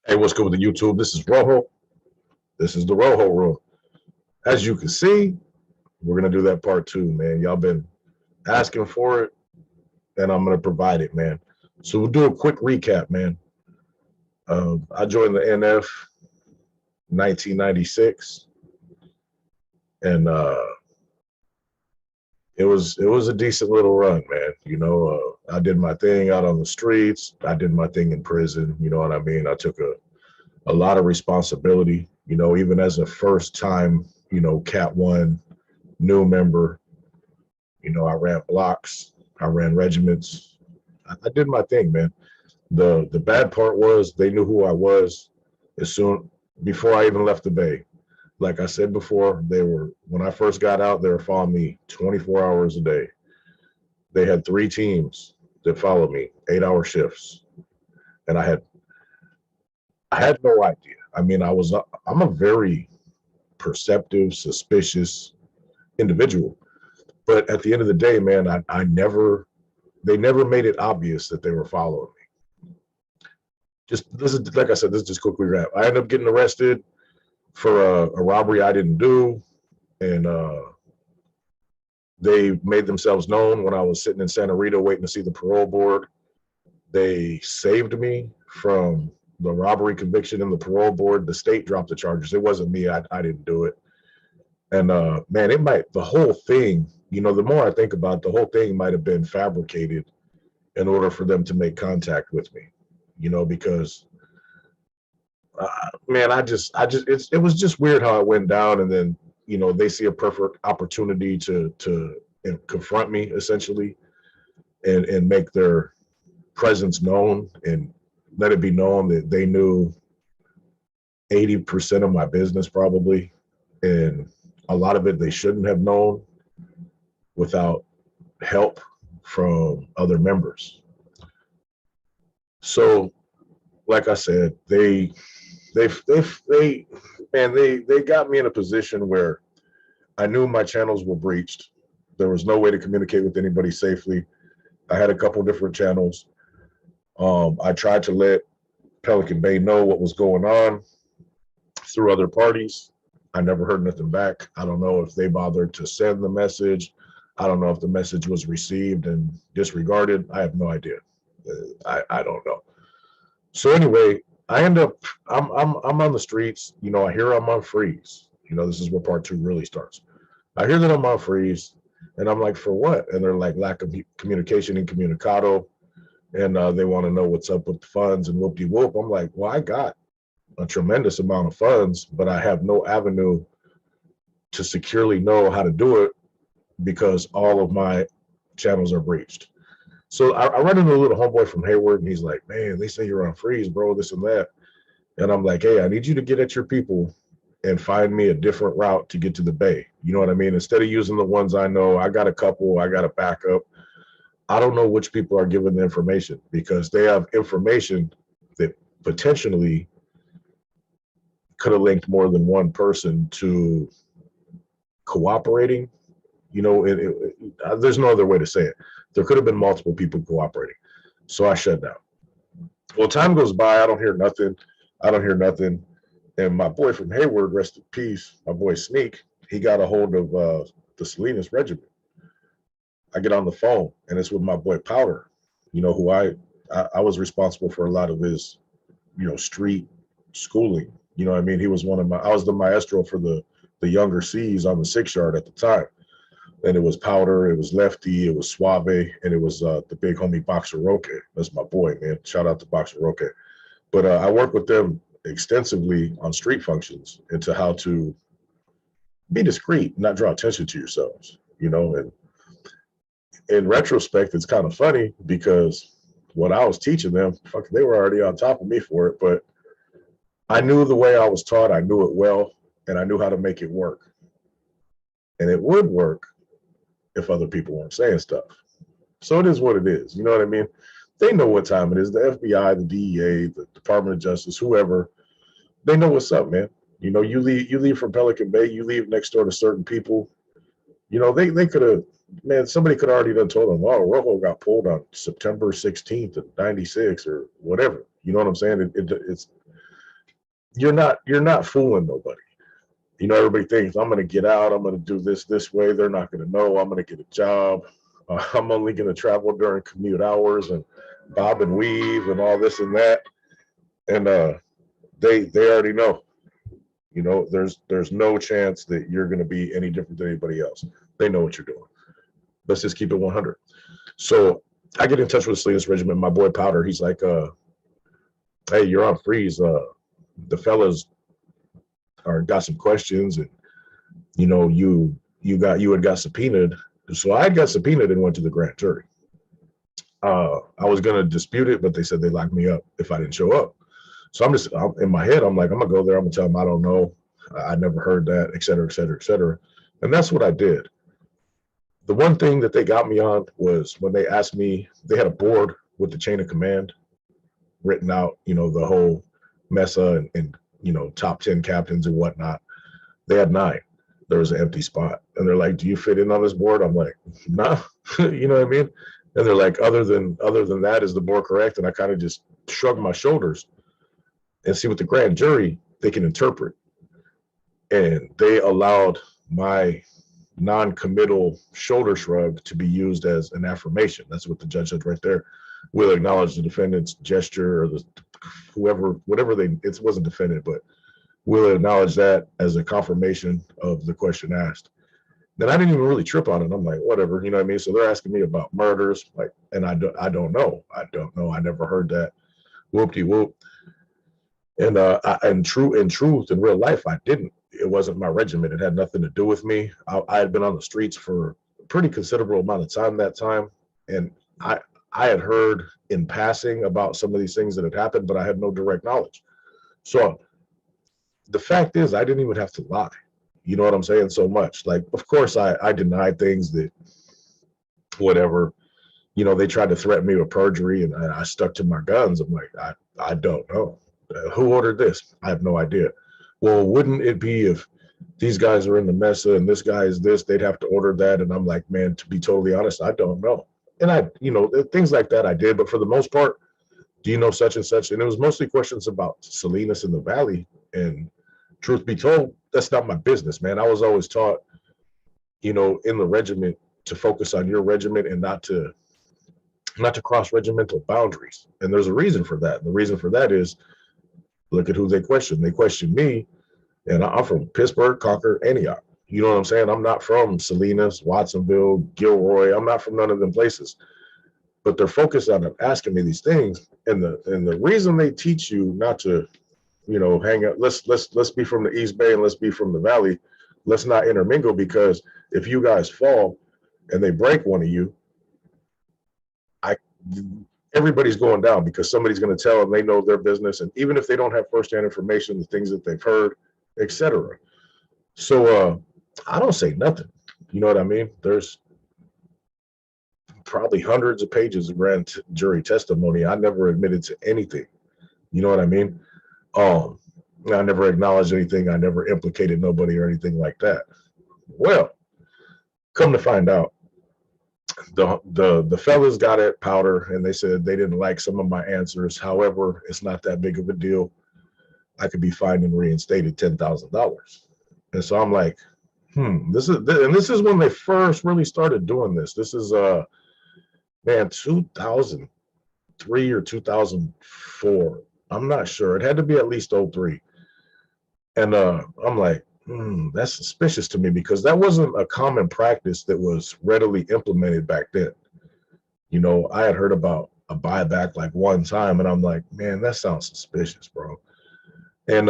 Hey, what's good with the YouTube? This is Rojo. This is the Rojo Room. As you can see, we're gonna do that part two, man. Y'all been asking for it, and I'm gonna provide it, man. So we'll do a quick recap, man. I joined the NF 1996, and it was a decent little run, man. I did my thing out on the streets. I did my thing in prison. You know what I mean? I took a lot of responsibility. Even as a first time, Cat One new member. I ran blocks, I ran regiments. I did my thing, man. The bad part was they knew who I was as soon before I even left the Bay. Like I said before, when I first got out, they were following me 24 hours a day. They had 3 teams that followed me, 8-hour shifts, and I had no idea. I mean, I'm a very perceptive, suspicious individual. But at the end of the day, man, they never made it obvious that they were following me. Just this is like I said, this is just quickly wrap. I ended up getting arrested for a robbery I didn't do, and they made themselves known when I was sitting in Santa Rita waiting to see the parole board. They saved me from the robbery conviction and the parole board. The state dropped the charges. It wasn't me. I didn't do it. And man, the whole thing, the more I think about it, the whole thing might have been fabricated in order for them to make contact with me, because man, it was just weird how it went down. And then, they see a perfect opportunity to confront me essentially and make their presence known and let it be known that they knew 80% of my business probably. And a lot of it they shouldn't have known without help from other members. So, like I said, they got me in a position where I knew my channels were breached. There was no way to communicate with anybody safely. I had a couple different channels. I tried to let Pelican Bay know what was going on through other parties. I never heard nothing back. I don't know if they bothered to send the message. I don't know if the message was received and disregarded. I have no idea. I don't know. So anyway, I'm on the streets. I hear I'm on freeze. This is where part two really starts. I hear that I'm on freeze, and I'm like, for what? And they're like, lack of communication incommunicado, and they want to know what's up with the funds and whoop de whoop. I'm like, well, I got a tremendous amount of funds, but I have no avenue to securely know how to do it because all of my channels are breached. So I run into a little homeboy from Hayward, and he's like, man, they say you're on freeze, bro, this and that. And I'm like, hey, I need you to get at your people and find me a different route to get to the Bay. You know what I mean? Instead of using the ones I know, I got a couple, I got a backup. I don't know which people are giving the information because they have information that potentially could have linked more than one person to cooperating. There's no other way to say it. There could have been multiple people cooperating. So I shut down. Well, time goes by. I don't hear nothing. And my boy from Hayward, rest in peace, my boy Sneak, he got a hold of the Salinas Regiment. I get on the phone, and it's with my boy Powder, who I was responsible for a lot of his, street schooling. You know what I mean? He was I was the maestro for the younger C's on the 6-yard at the time. And it was Powder, it was Lefty, it was Suave, and it was the big homie Boxer Roque. That's my boy, man. Shout out to Boxer Roque. But I worked with them extensively on street functions into how to be discreet, not draw attention to yourselves, and in retrospect, it's kind of funny because what I was teaching them, they were already on top of me for it, but I knew the way I was taught, I knew it well, and I knew how to make it work. And it would work if other people weren't saying stuff. So it is what it is. You know what I mean? They know what time it is. The FBI, the DEA, the Department of Justice, whoever, they know what's up, man. You leave from Pelican Bay, you leave next door to certain people. They could have, man, somebody could have already done told them, oh, Rojo got pulled on September 16th of 96 or whatever. You know what I'm saying? you're not fooling nobody. You know, everybody thinks I'm going to get out, I'm going to do this way. They're not going to know. I'm going to get a job. I'm only going to travel during commute hours and bob and weave and all this and that. And they already know. You know, there's no chance that you're going to be any different than anybody else. They know what you're doing. Let's just keep it 100. So I get in touch with the Salinas Regiment. My boy Powder, he's like, hey, you're on freeze. The fellas got some questions, and you know, you had got subpoenaed. So I got subpoenaed and went to the grand jury. I was gonna dispute it, but they said they locked me up if I didn't show up. So I'm in my head, I'm like, I'm gonna go there, I'm gonna tell them I don't know, I never heard that, et cetera, et cetera, et cetera. And that's what I did. The one thing that they got me on was when they asked me, they had a board with the chain of command written out, you know, the whole MESA and you know, top 10 captains and whatnot. They had 9. There was an empty spot. And they're like, do you fit in on this board? I'm like, nah, you know what I mean? And they're like, other than that, is the board correct? And I kind of just shrugged my shoulders and see what the grand jury, they can interpret. And they allowed my non-committal shoulder shrug to be used as an affirmation. That's what the judge said right there. Will acknowledge the defendant's gesture or the whatever it wasn't defendant, but will acknowledge that as a confirmation of the question asked. Then I didn't even really trip on it. I'm like, whatever, you know what I mean? So they're asking me about murders, like, and I don't know. I never heard that. Whoop-de-whoop. And in truth, in real life, I didn't. It wasn't my regiment. It had nothing to do with me. I had been on the streets for a pretty considerable amount of time that time, and I had heard in passing about some of these things that had happened, but I had no direct knowledge. So the fact is, I didn't even have to lie. You know what I'm saying? So much. Like, of course, I denied things that, whatever, you know, they tried to threaten me with perjury, and I stuck to my guns. I'm like, I don't know. Who ordered this? I have no idea. Well, wouldn't it be if these guys are in the MESA and this guy is this, they'd have to order that? And I'm like, man, to be totally honest, I don't know. And I, you know, things like that I did, but for the most part, do you know such and such? And it was mostly questions about Salinas in the Valley. And truth be told, that's not my business, man. I was always taught, you know, in the regiment to focus on your regiment and not to cross regimental boundaries. And there's a reason for that. And the reason for that is, look at who they question. They question me, and I'm from Pittsburgh, Concord, Antioch. You know what I'm saying? I'm not from Salinas, Watsonville, Gilroy. I'm not from none of them places. But they're focused on asking me these things. And the reason they teach you not to, you know, hang out, let's be from the East Bay and let's be from the Valley. Let's not intermingle, because if you guys fall and they break one of you, everybody's going down, because somebody's going to tell them they know their business. And even if they don't have firsthand information, the things that they've heard, etc. So I don't say nothing. You know what I mean? There's probably hundreds of pages of grand jury testimony. I never admitted to anything. You know what I mean? I never acknowledged anything. I never implicated nobody or anything like that. Well, come to find out, the fellas got at Powder, and they said they didn't like some of my answers. However, it's not that big of a deal. I could be fined and reinstated $10,000. And so I'm like, this is when they first really started doing this. This is 2003 or 2004. I'm not sure. It had to be at least 03. And I'm like, that's suspicious to me, because that wasn't a common practice that was readily implemented back then. You know, I had heard about a buyback like one time, and I'm like, man, that sounds suspicious, bro. And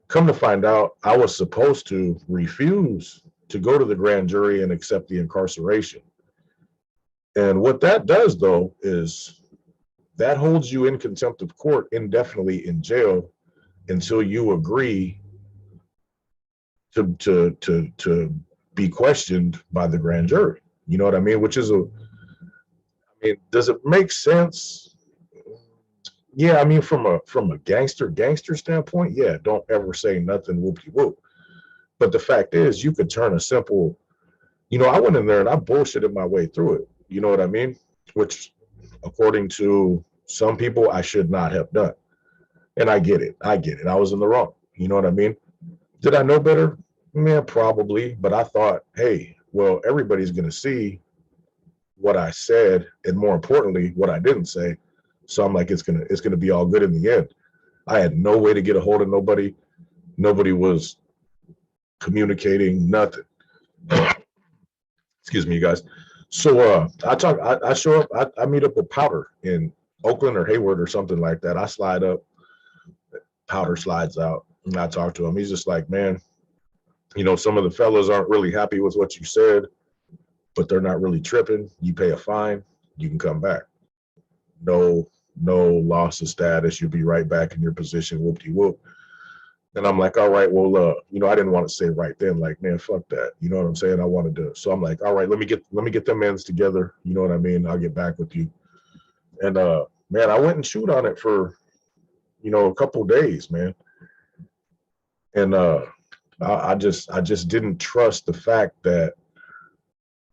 come to find out, I was supposed to refuse to go to the grand jury and accept the incarceration. And what that does, though, is that holds you in contempt of court indefinitely in jail until you agree to be questioned by the grand jury. You know what I mean? Which is does it make sense? Yeah, I mean, from a gangster standpoint, yeah, don't ever say nothing whoop-de-whoop. But the fact is, you could turn a simple, you know, I went in there and I bullshitted my way through it. You know what I mean? Which, according to some people, I should not have done. And I get it. I was in the wrong. You know what I mean? Did I know better? Yeah, probably. But I thought, hey, well, everybody's going to see what I said, and more importantly, what I didn't say. So I'm like, it's gonna be all good in the end. I had no way to get a hold of nobody. Nobody was communicating, nothing. Excuse me, you guys. So I show up, I meet up with Powder in Oakland or Hayward or something like that. I slide up, Powder slides out, and I talk to him. He's just like, man, some of the fellas aren't really happy with what you said, but they're not really tripping. You pay a fine, you can come back. No, no loss of status. You'll be right back in your position. Whoop de whoop. And I'm like, all right, well, I didn't want to say right then, like, man, fuck that. You know what I'm saying? I wanted to. So I'm like, all right, let me get them ends together. You know what I mean? I'll get back with you. And man, I went and chewed on it for, a couple of days, man. And I just didn't trust the fact that,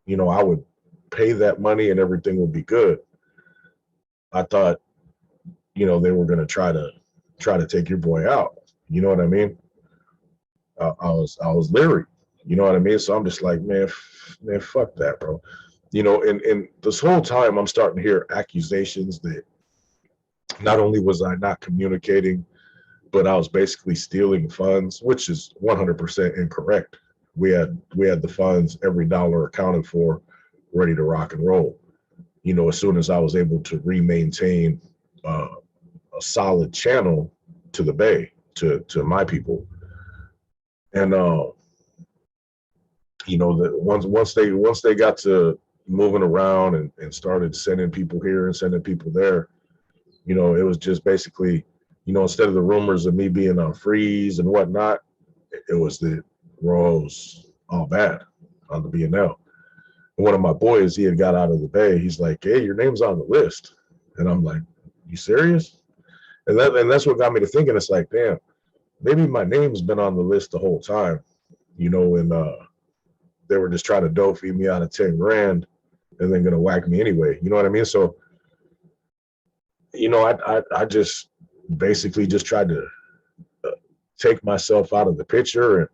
I would pay that money and everything would be good. I thought, they were gonna try to take your boy out. You know what I mean? I was leery. You know what I mean? So I'm just like, man, fuck that, bro. And this whole time I'm starting to hear accusations that not only was I not communicating, but I was basically stealing funds, which is 100% incorrect. We had the funds, every dollar accounted for, ready to rock and roll. As soon as I was able to remaintain a solid channel to the Bay, to my people, and that once they got to moving around and started sending people here and sending people there, it was just basically, instead of the rumors of me being on freeze and whatnot, it was the Rose all bad on the BNL. And one of my boys, he had got out of the Bay. He's like, hey, your name's on the list. And I'm like, you serious? And that's what got me to thinking. It's like, damn, maybe my name's been on the list the whole time, and they were just trying to dope feed me out of 10 grand and then gonna whack me anyway. You know what I mean? So, I just basically just tried to take myself out of the picture and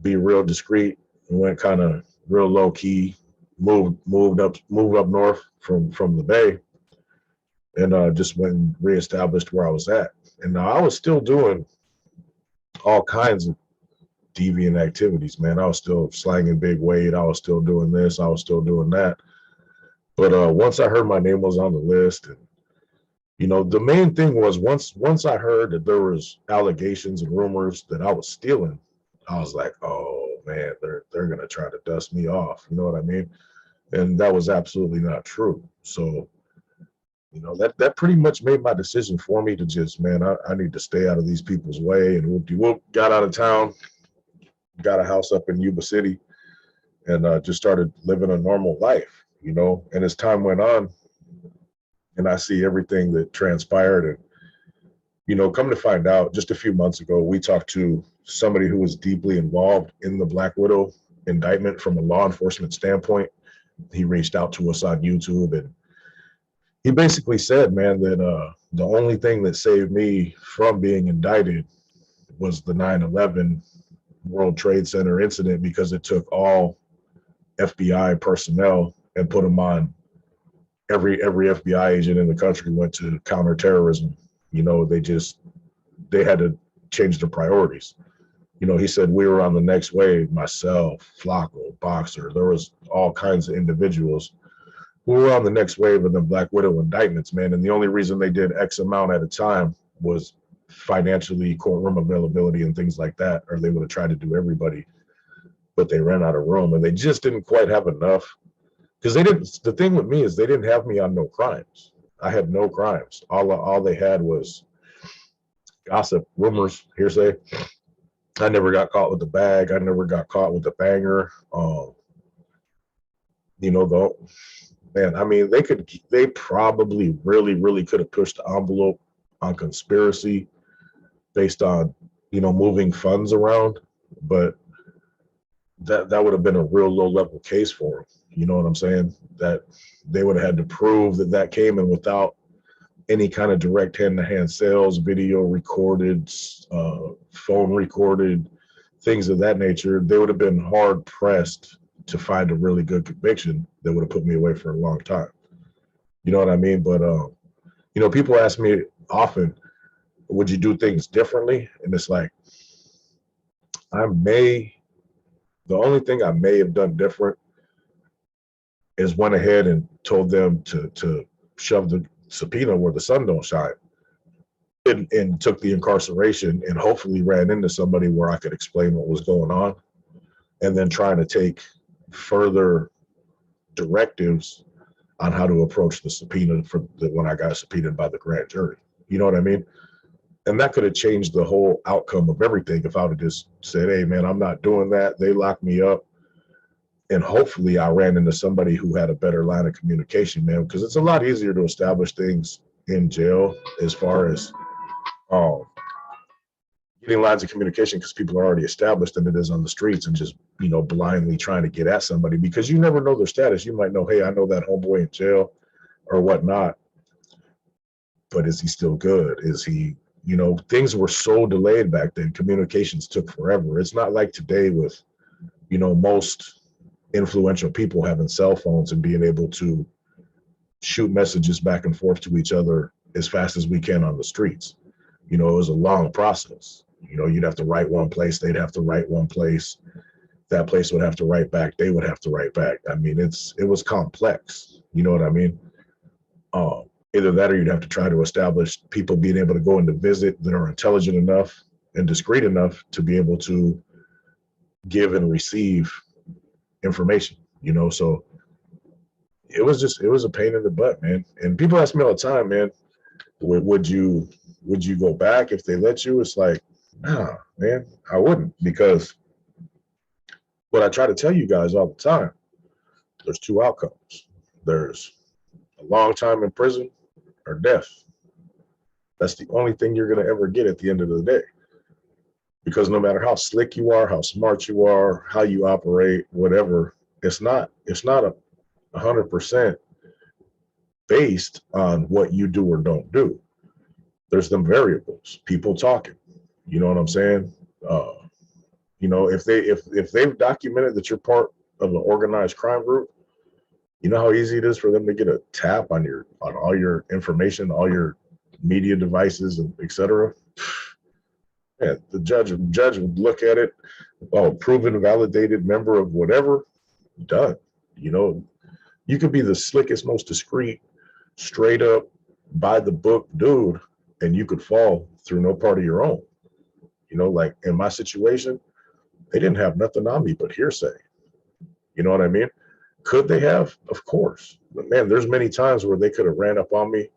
be real discreet, and went kind of real low key, moved up north from the Bay, and just went and reestablished where I was at. And I was still doing all kinds of deviant activities, man. I was still slanging big weight. I was still doing this. I was still doing that. But once I heard my name was on the list, and the main thing was once I heard that there was allegations and rumors that I was stealing, I was like, oh man, they're gonna try to dust me off. You know what I mean? And that was absolutely not true. So, that pretty much made my decision for me to just, man, I need to stay out of these people's way. And whoop, got out of town, got a house up in Yuba City, and just started living a normal life, And as time went on, and I see everything that transpired, and come to find out, just a few months ago, we talked to somebody who was deeply involved in the Black Widow indictment from a law enforcement standpoint. He reached out to us on YouTube, and he basically said, man, that the only thing that saved me from being indicted was the 9/11 World Trade Center incident, because it took all FBI personnel and put them on. Every FBI agent in the country went to counterterrorism. They had to change their priorities. He said we were on the next wave, myself, Flacco, Boxer. There was all kinds of individuals who were on the next wave of the Black Widow indictments, man. And the only reason they did X amount at a time was financially, courtroom availability and things like that, or they would have tried to do everybody, but they ran out of room, and they just didn't quite have enough. Because the thing with me is they didn't have me on no crimes. I had no crimes. All they had was gossip, rumors, hearsay. I never got caught with the bag. I never got caught with the banger. Man, I mean, they probably really, really could have pushed the envelope on conspiracy based on, moving funds around, but that would have been a real low level case for them. You know what I'm saying? That they would have had to prove that came in without any kind of direct hand-to-hand sales, video recorded, phone recorded, things of that nature, they would have been hard pressed to find a really good conviction that would have put me away for a long time. You know what I mean? But people ask me often, would you do things differently? And it's like, the only thing I may have done different is went ahead and told them to shove the subpoena where the sun don't shine, and took the incarceration and hopefully ran into somebody where I could explain what was going on, and then trying to take further directives on how to approach the subpoena when I got subpoenaed by the grand jury. You know what I mean? And that could have changed the whole outcome of everything if I would have just said, hey, man, I'm not doing that. They locked me up. And hopefully I ran into somebody who had a better line of communication, man, because it's a lot easier to establish things in jail as far as getting lines of communication, because people are already established, than it is on the streets and just, blindly trying to get at somebody, because you never know their status. You might know, hey, I know that homeboy in jail or whatnot, but is he still good? Is he, things were so delayed back then. Communications took forever. It's not like today with, most influential people having cell phones and being able to shoot messages back and forth to each other as fast as we can on the streets. It was a long process. You'd have to write one place, they'd have to write one place, that place would have to write back, they would have to write back. I mean, it was complex. You know what I mean? Either that, or you'd have to try to establish people being able to go in to visit that are intelligent enough and discreet enough to be able to give and receive information, so it was a pain in the butt, man. And people ask me all the time, man, would you go back if they let you? It's like, nah, man, I wouldn't, because what I try to tell you guys all the time, there's two outcomes. There's a long time in prison or death. That's the only thing you're going to ever get at the end of the day. Because no matter how slick you are, how smart you are, how you operate, whatever, it's not 100% based on what you do or don't do. There's them variables, people talking. You know what I'm saying? If they've documented that you're part of an organized crime group, you know how easy it is for them to get a tap on all your information, all your media devices, and et cetera. Yeah, the judge would look at it, proven, validated member of whatever, done. You could be the slickest, most discreet, straight up, by the book dude, and you could fall through no part of your own. Like in my situation, they didn't have nothing on me but hearsay. You know what I mean? Could they have? Of course. But man, there's many times where they could have ran up on me.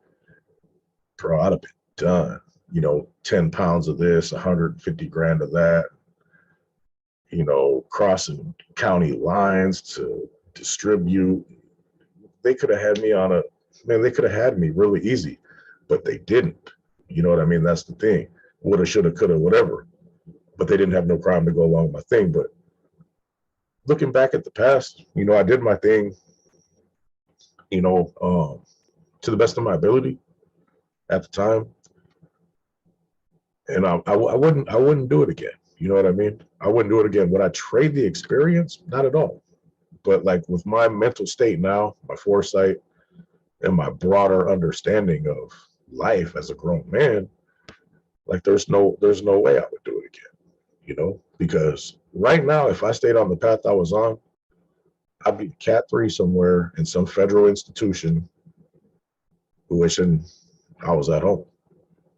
Bro, I'd have been done. 10 pounds of this, 150 grand of that, crossing county lines to distribute. They could have had me they could have had me really easy, but they didn't. You know what I mean? That's the thing. Woulda, shoulda, coulda, whatever. But they didn't have no crime to go along with my thing. But looking back at the past, I did my thing, to the best of my ability at the time. And I wouldn't do it again. You know what I mean? I wouldn't do it again. Would I trade the experience? Not at all. But like with my mental state now, my foresight, and my broader understanding of life as a grown man, like there's no way I would do it again. Because right now, if I stayed on the path I was on, I'd be Cat 3 somewhere in some federal institution wishing I was at home.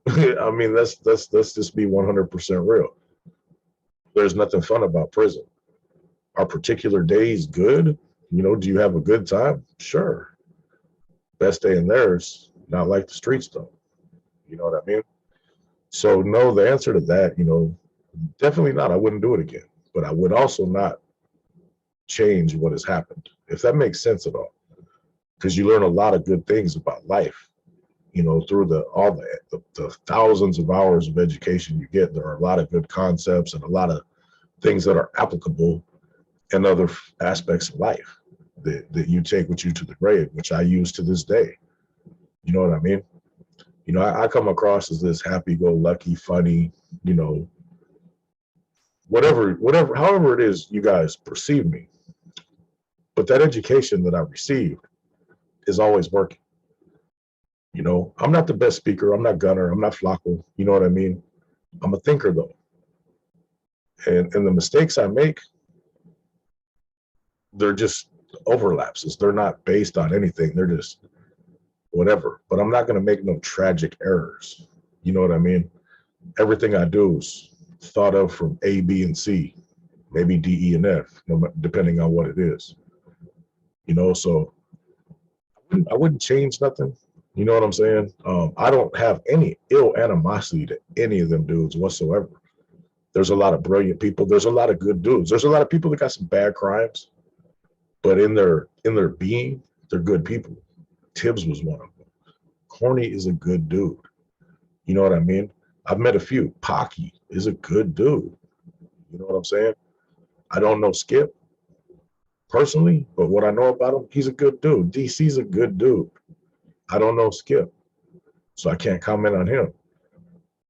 I mean, let's just be 100% real. There's nothing fun about prison. Are particular days good? Do you have a good time? Sure. Best day in there's not like the streets though. You know what I mean? So no, the answer to that, definitely not. I wouldn't do it again. But I would also not change what has happened, if that makes sense at all. Because you learn a lot of good things about life. Through the thousands of hours of education you get, there are a lot of good concepts and a lot of things that are applicable in other aspects of life that you take with you to the grave, which I use to this day. You know what I mean? You know, I come across as this happy-go-lucky, funny, you know, whatever, however it is you guys perceive me. But that education that I received is always working. You know, I'm not the best speaker. I'm not Gunner. I'm not Flacco. You know what I mean? I'm a thinker though. And the mistakes I make, they're just overlapses. They're not based on anything. They're just whatever. But I'm not going to make no tragic errors. You know what I mean? Everything I do is thought of from A, B, and C, maybe D, E, and F, depending on what it is. You know, so I wouldn't change nothing. You know what I'm saying? I don't have any ill animosity to any of them dudes whatsoever. There's a lot of brilliant people. There's a lot of good dudes. There's a lot of people that got some bad crimes, but in their being, they're good people. Tibbs was one of them. Corny is a good dude. You know what I mean? I've met a few. Pocky is a good dude. You know what I'm saying? I don't know Skip personally, but what I know about him, he's a good dude. DC's a good dude. I don't know Skip, so I can't comment on him.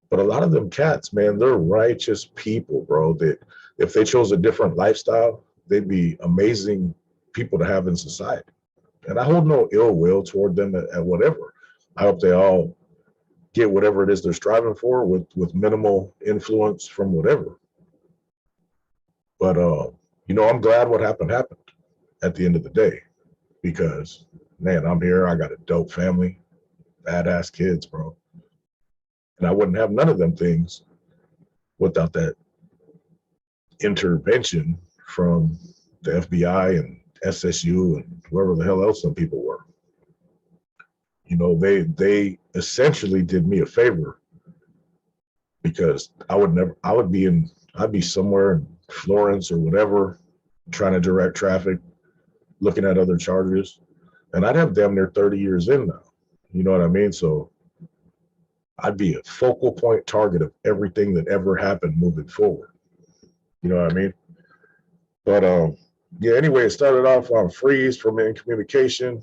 But a lot of them cats, man, they're righteous people, bro, that if they chose a different lifestyle, they'd be amazing people to have in society. And I hold no ill will toward them at whatever. I hope they all get whatever it is they're striving for with minimal influence from whatever. But, you know, I'm glad what happened at the end of the day, because, man, I'm here. I got a dope family, badass kids, bro. And I wouldn't have none of them things without that intervention from the FBI and SSU and whoever the hell else some people were. You know, they essentially did me a favor, because I'd be somewhere in Florence or whatever, trying to direct traffic, looking at other charges, and I'd have damn near 30 years in now. You know what I mean? So I'd be a focal point target of everything that ever happened moving forward. You know what I mean? But yeah, anyway, it started off on freeze from incommunication.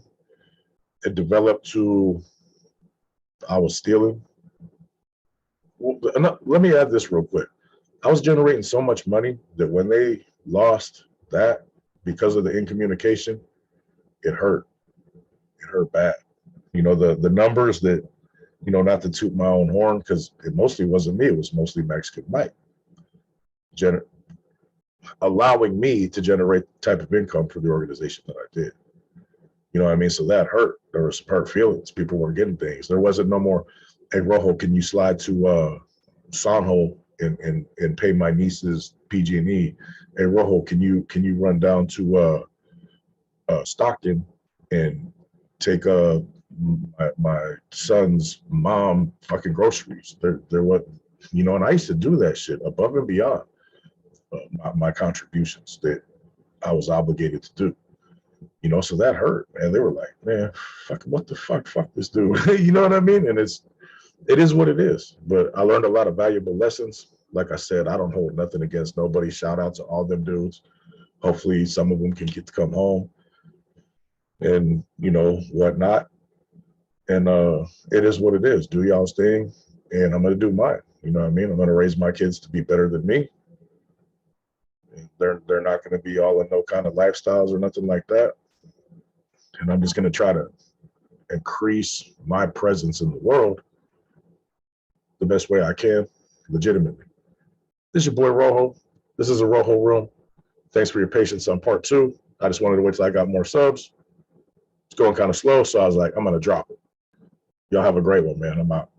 It developed to I was stealing. Well, let me add this real quick. I was generating so much money that when they lost that because of the incommunication, it hurt. It hurt bad. You know, the numbers that, you know, not to toot my own horn, because it mostly wasn't me, it was mostly Mexican Mike. Allowing me to generate the type of income for the organization that I did. You know what I mean? So that hurt. There was some hurt feelings. People weren't getting things. There wasn't no more, hey, Rojo, can you slide to Sanjo and pay my niece's PG&E? Hey, Rojo, can you run down to Stockton and take my son's mom fucking groceries? There what, you know, and I used to do that shit above and beyond my contributions that I was obligated to do. You know, so that hurt, man. They were like, man, fuck, what the fuck, fuck this dude. You know what I mean? And it is what it is. But I learned a lot of valuable lessons. Like I said, I don't hold nothing against nobody. Shout out to all them dudes. Hopefully some of them can get to come home and, you know, whatnot. And it is what it is. Do y'all's thing, and I'm going to do mine. You know what I mean? I'm going to raise my kids to be better than me. They're not going to be all in no kind of lifestyles or nothing like that. And I'm just going to try to increase my presence in the world the best way I can, legitimately. This is your boy Rojo. This is a Rojo Room. Thanks for your patience on part 2. I just wanted to wait till I got more subs. It's going kind of slow, so I was like, I'm going to drop it. Y'all have a great one, man. I'm out.